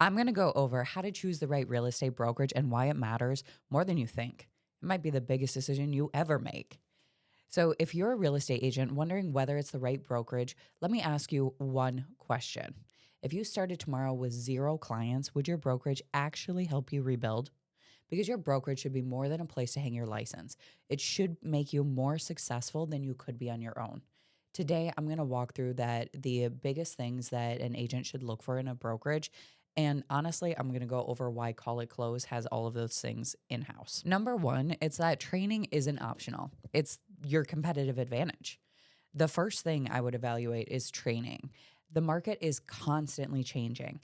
I'm going to go over how to choose the right real estate brokerage and why it matters more than you think. It might be the biggest decision you ever make. So, if you're a real estate agent wondering whether it's the right brokerage, let me ask you one question. If you started tomorrow with zero clients, would your brokerage actually help you rebuild? Because your brokerage should be more than a place to hang your license. It should make you more successful than you could be on your own. Today, I'm going to walk through the biggest things that an agent should look for in a brokerage. And honestly, I'm going to go over why Call It Close has all of those things in house. Number one, it's that training isn't optional, it's your competitive advantage. The first thing I would evaluate is training. The market is constantly changing.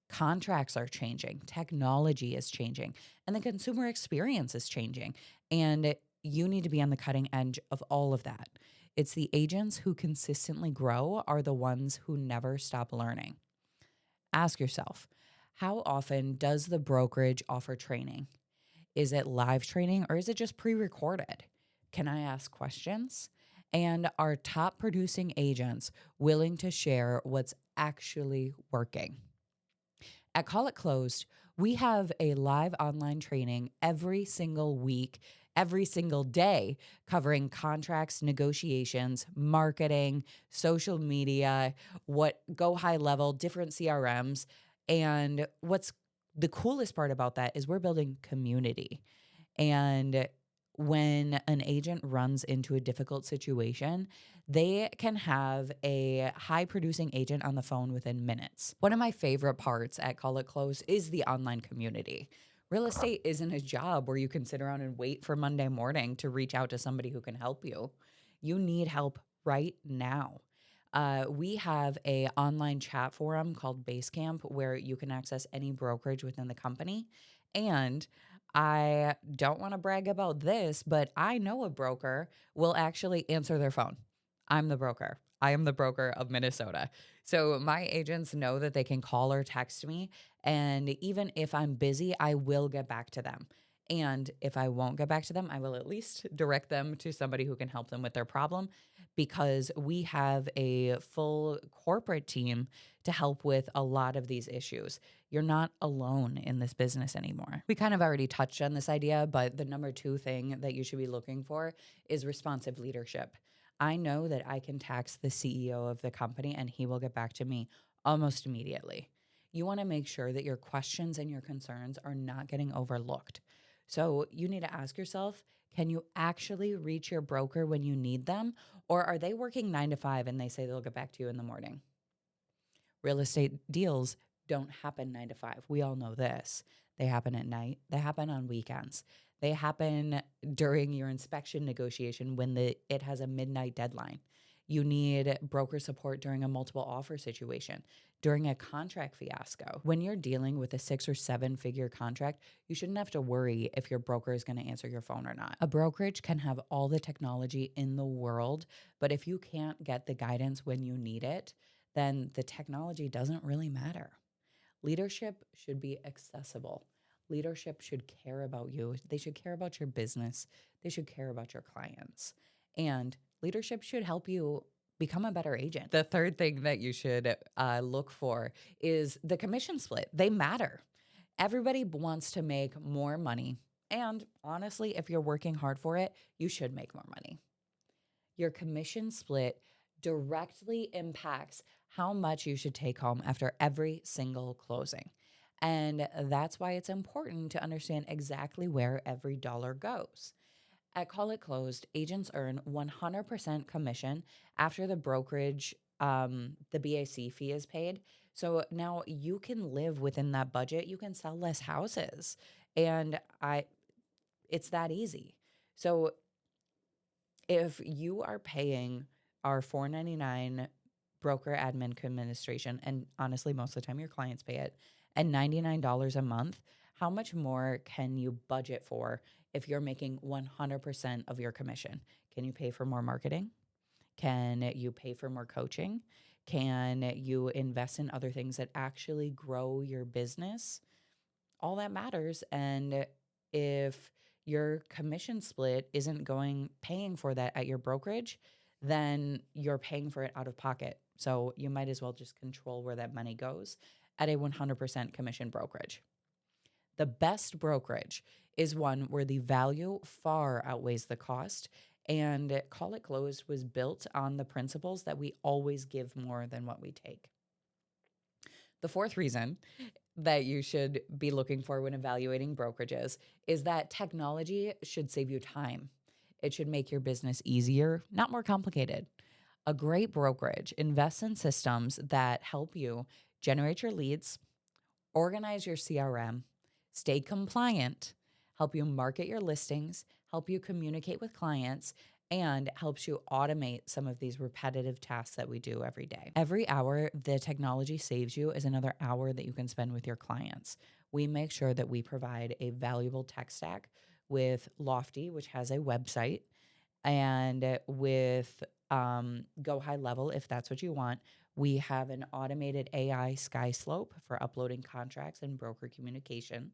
Contracts are changing, technology is changing, and the consumer experience is changing. And you need to be on the cutting edge of all of that. It's the agents who consistently grow are the ones who never stop learning. Ask yourself, how often does the brokerage offer training? Is it live training or is it just pre recorded? Can I ask questions? And are top producing agents willing to share what's actually working? At Call It Closed, we have a live online training every single week, every single day, covering contracts, negotiations, marketing, social media, what go high level, different CRMs. And what's the coolest part about that is we're building community. And when an agent runs into a difficult situation, they can have a high producing agent on the phone within minutes. One of my favorite parts at Call It Close is the online community. Real estate isn't a job where you can sit around and wait for Monday morning to reach out to somebody who can help you. You need help right now. We have a online chat forum called Basecamp where you can access any brokerage within the company. And I don't want to brag about this, but I know a broker will actually answer their phone. I'm the broker. I am the broker of Minnesota. So my agents know that they can call or text me. And even if I'm busy, I will get back to them. And if I won't get back to them, I will at least direct them to somebody who can help them with their problem because we have a full corporate team to help with a lot of these issues. You're not alone in this business anymore. We kind of already touched on this idea, but the number two thing that you should be looking for is responsive leadership. I know that I can text the CEO of the company and he will get back to me almost immediately. You want to make sure that your questions and your concerns are not getting overlooked. So you need to ask yourself, can you actually reach your broker when you need them? Or are they working 9 to 5 and they say they'll get back to you in the morning? Real estate deals don't happen 9 to 5. We all know this. They happen at night, they happen on weekends. They happen during your inspection negotiation when it has a midnight deadline. You need broker support during a multiple offer situation, during a contract fiasco. When you're dealing with a 6 or 7 figure contract, you shouldn't have to worry if your broker is going to answer your phone or not. A brokerage can have all the technology in the world, but if you can't get the guidance when you need it, then the technology doesn't really matter. Leadership should be accessible. Leadership should care about you. They should care about your business. They should care about your clients. And leadership should help you become a better agent. The third thing that you should look for is the commission split. They matter. Everybody wants to make more money. And honestly, if you're working hard for it, you should make more money. Your commission split directly impacts how much you should take home after every single closing. And that's why it's important to understand exactly where every dollar goes. At Call It Closed, agents earn 100% commission after the brokerage, the BAC fee is paid. So now you can live within that budget. You can sell less houses. And it's that easy. So if you are paying our $4.99 broker admin administration, and honestly, most of the time your clients pay it, and $99 a month, how much more can you budget for if you're making 100% of your commission? Can you pay for more marketing? Can you pay for more coaching? Can you invest in other things that actually grow your business? All that matters. And if your commission split isn't paying for that at your brokerage, then you're paying for it out of pocket. So you might as well just control where that money goes at a 100% commission brokerage. The best brokerage is one where the value far outweighs the cost. And Call It Closed was built on the principles that we always give more than what we take. The fourth reason that you should be looking for when evaluating brokerages is that technology should save you time. It should make your business easier, not more complicated. A great brokerage invests in systems that help you generate your leads, organize your CRM, stay compliant, help you market your listings, help you communicate with clients, and helps you automate some of these repetitive tasks that we do every day. Every hour the technology saves you is another hour that you can spend with your clients. We make sure that we provide a valuable tech stack with Lofty, which has a website, and with Go High Level, if that's what you want. We have an automated AI SkySlope for uploading contracts and broker communication.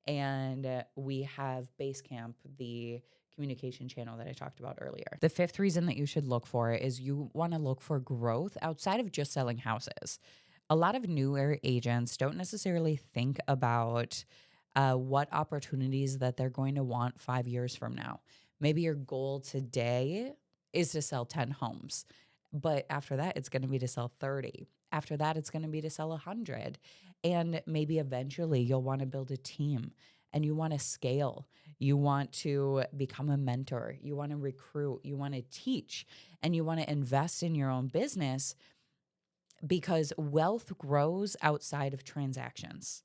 And we have Basecamp, the communication channel that I talked about earlier. The fifth reason that you should look for is you want to look for growth outside of just selling houses. A lot of newer agents don't necessarily think about what opportunities that they're going to want 5 years from now. Maybe your goal today is to sell 10 homes, but after that, it's going to be to sell 30. After that, it's going to be to sell 100. And maybe eventually you'll want to build a team and you want to scale. You want to become a mentor. You want to recruit. You want to teach and you want to invest in your own business because wealth grows outside of transactions.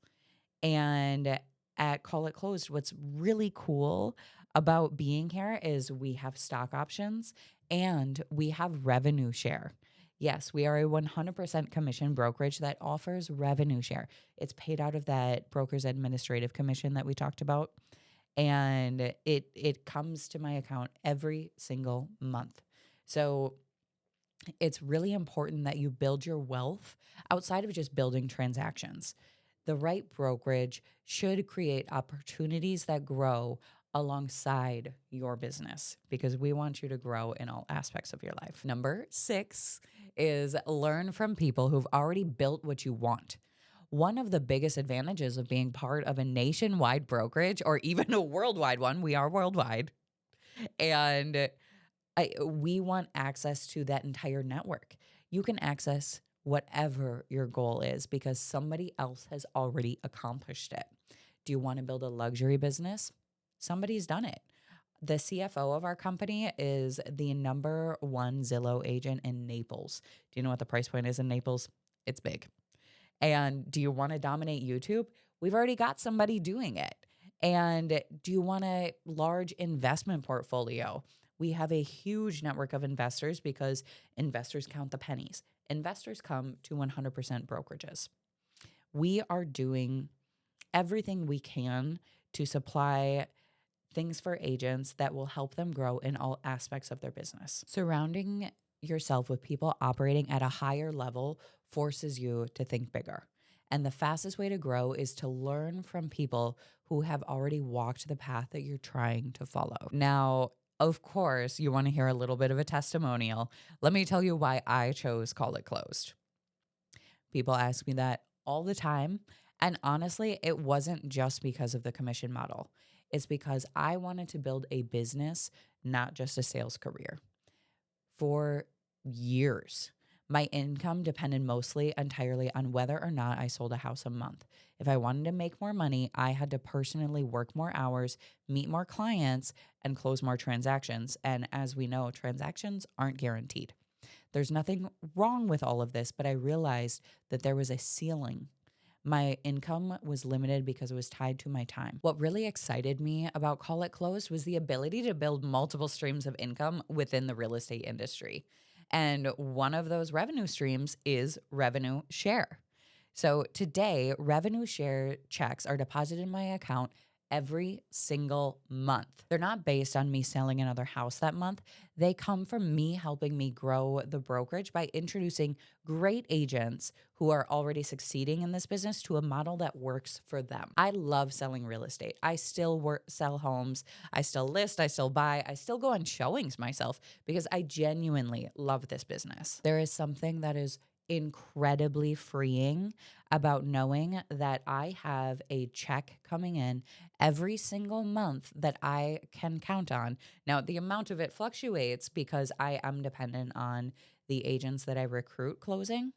And at Call It Closed, what's really cool about being here is we have stock options and we have revenue share. Yes, we are a 100% commission brokerage that offers revenue share. It's paid out of that broker's administrative commission that we talked about. And it comes to my account every single month. So it's really important that you build your wealth outside of just building transactions. The right brokerage should create opportunities that grow alongside your business because we want you to grow in all aspects of your life. Number 6 is learn from people who've already built what you want. One of the biggest advantages of being part of a nationwide brokerage or even a worldwide one, we are worldwide, and we want access to that entire network. You can access whatever your goal is because somebody else has already accomplished it. Do you want to build a luxury business? Somebody's done it. The CFO of our company is the number 1 Zillow agent in Naples. Do you know what the price point is in Naples? It's big. And do you want to dominate YouTube? We've already got somebody doing it. And do you want a large investment portfolio? We have a huge network of investors because investors count the pennies. Investors come to 100% brokerages. We are doing everything we can to supply things for agents that will help them grow in all aspects of their business. Surrounding yourself with people operating at a higher level forces you to think bigger. And the fastest way to grow is to learn from people who have already walked the path that you're trying to follow. Now, of course, you want to hear a little bit of a testimonial. Let me tell you why I chose Call It Closed. People ask me that all the time. And honestly, it wasn't just because of the commission model. It's because I wanted to build a business, not just a sales career. For years, my income depended mostly entirely on whether or not I sold a house a month. If I wanted to make more money, I had to personally work more hours, meet more clients, and close more transactions. And as we know, transactions aren't guaranteed. There's nothing wrong with all of this, but I realized that there was a ceiling. My income was limited because it was tied to my time. What really excited me about Call It Closed was the ability to build multiple streams of income within the real estate industry. And one of those revenue streams is revenue share. So today, revenue share checks are deposited in my account every single month. They're not based on me selling another house that month. They come from me helping me grow the brokerage by introducing great agents who are already succeeding in this business to a model that works for them. I love selling real estate. I still sell homes. I still list. I still buy. I still go on showings myself because I genuinely love this business. There is something that is incredibly freeing about knowing that I have a check coming in every single month that I can count on. Now, the amount of it fluctuates because I am dependent on the agents that I recruit closing.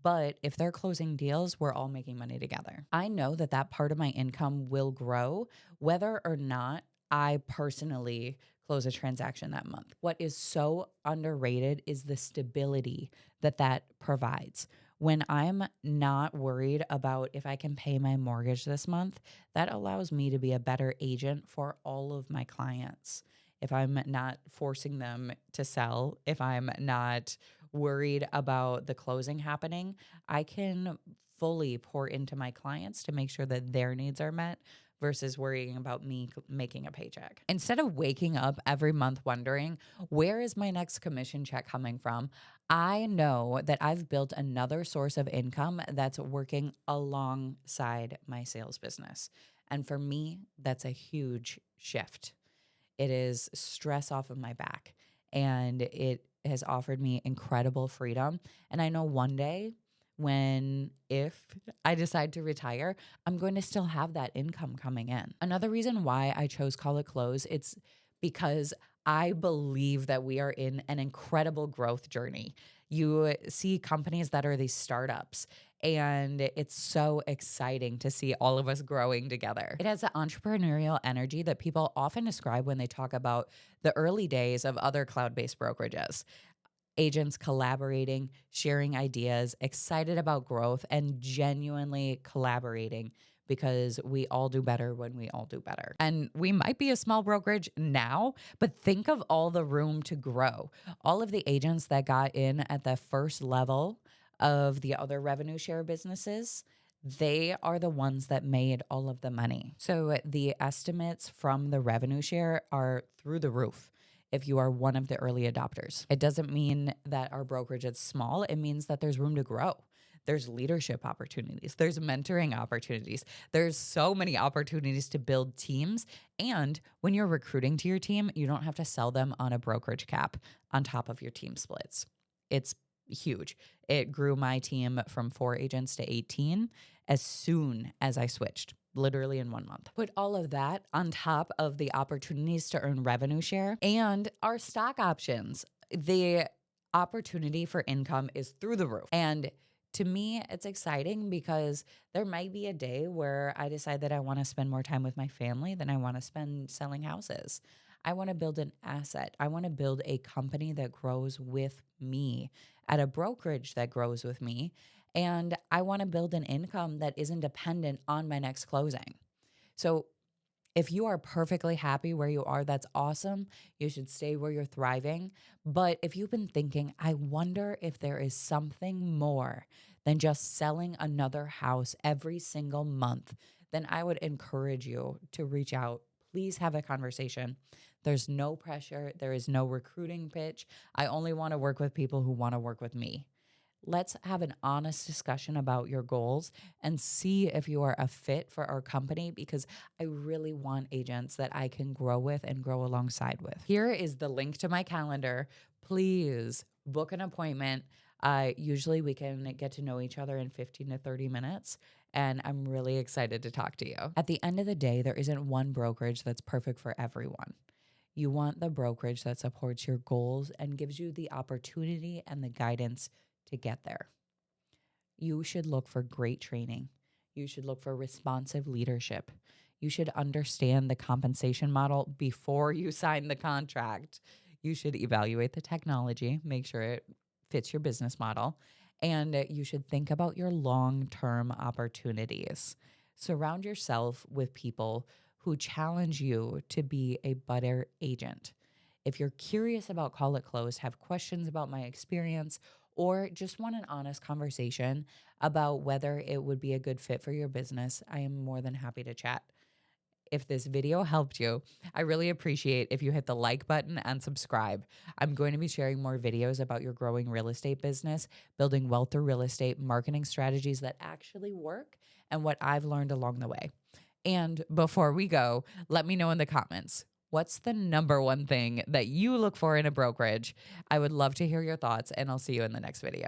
But if they're closing deals, we're all making money together. I know that that part of my income will grow whether or not I personally close a transaction that month. What is so underrated is the stability that that provides. When I'm not worried about if I can pay my mortgage this month, that allows me to be a better agent for all of my clients. If I'm not forcing them to sell, if I'm not worried about the closing happening, I can fully pour into my clients to make sure that their needs are met versus worrying about me making a paycheck. Instead of waking up every month wondering, where is my next commission check coming from? I know that I've built another source of income that's working alongside my sales business. And for me, that's a huge shift. It is stress off of my back, and it has offered me incredible freedom. And I know one day if I decide to retire, I'm going to still have that income coming in. Another reason why I chose Call It Close, it's because I believe that we are in an incredible growth journey. You see companies that are these startups, and it's so exciting to see all of us growing together. It has the entrepreneurial energy that people often describe when they talk about the early days of other cloud based brokerages. Agents collaborating, sharing ideas, excited about growth, and genuinely collaborating because we all do better when we all do better. And we might be a small brokerage now, but think of all the room to grow. All of the agents that got in at the first level of the other revenue share businesses, they are the ones that made all of the money. So the estimates from the revenue share are through the roof if you are one of the early adopters. It doesn't mean that our brokerage is small. It means that there's room to grow. There's leadership opportunities. There's mentoring opportunities. There's so many opportunities to build teams. And when you're recruiting to your team, you don't have to sell them on a brokerage cap on top of your team splits. It's huge. It grew my team from 4 agents to 18 as soon as I switched, literally in 1 month. Put all of that on top of the opportunities to earn revenue share and our stock options. The opportunity for income is through the roof. And to me, it's exciting because there might be a day where I decide that I want to spend more time with my family than I want to spend selling houses. I want to build an asset. I want to build a company that grows with me, at a brokerage that grows with me. And I want to build an income that isn't dependent on my next closing. So if you are perfectly happy where you are, that's awesome. You should stay where you're thriving. But if you've been thinking, I wonder if there is something more than just selling another house every single month, then I would encourage you to reach out. Please have a conversation. There's no pressure. There is no recruiting pitch. I only want to work with people who want to work with me. Let's have an honest discussion about your goals and see if you are a fit for our company, because I really want agents that I can grow with and grow alongside with. Here is the link to my calendar. Please book an appointment. Usually we can get to know each other in 15 to 30 minutes, and I'm really excited to talk to you. At the end of the day, there isn't one brokerage that's perfect for everyone. You want the brokerage that supports your goals and gives you the opportunity and the guidance to get there. You should look for great training. You should look for responsive leadership. You should understand the compensation model before you sign the contract. You should evaluate the technology, make sure it fits your business model, and you should think about your long-term opportunities. Surround yourself with people who challenge you to be a better agent. If you're curious about Call It Close, have questions about my experience, or just want an honest conversation about whether it would be a good fit for your business, I am more than happy to chat. If this video helped you, I really appreciate if you hit the like button and subscribe. I'm going to be sharing more videos about your growing real estate business, building wealth through real estate, marketing strategies that actually work, and what I've learned along the way. And before we go, let me know in the comments, what's the number one thing that you look for in a brokerage? I would love to hear your thoughts, and I'll see you in the next video.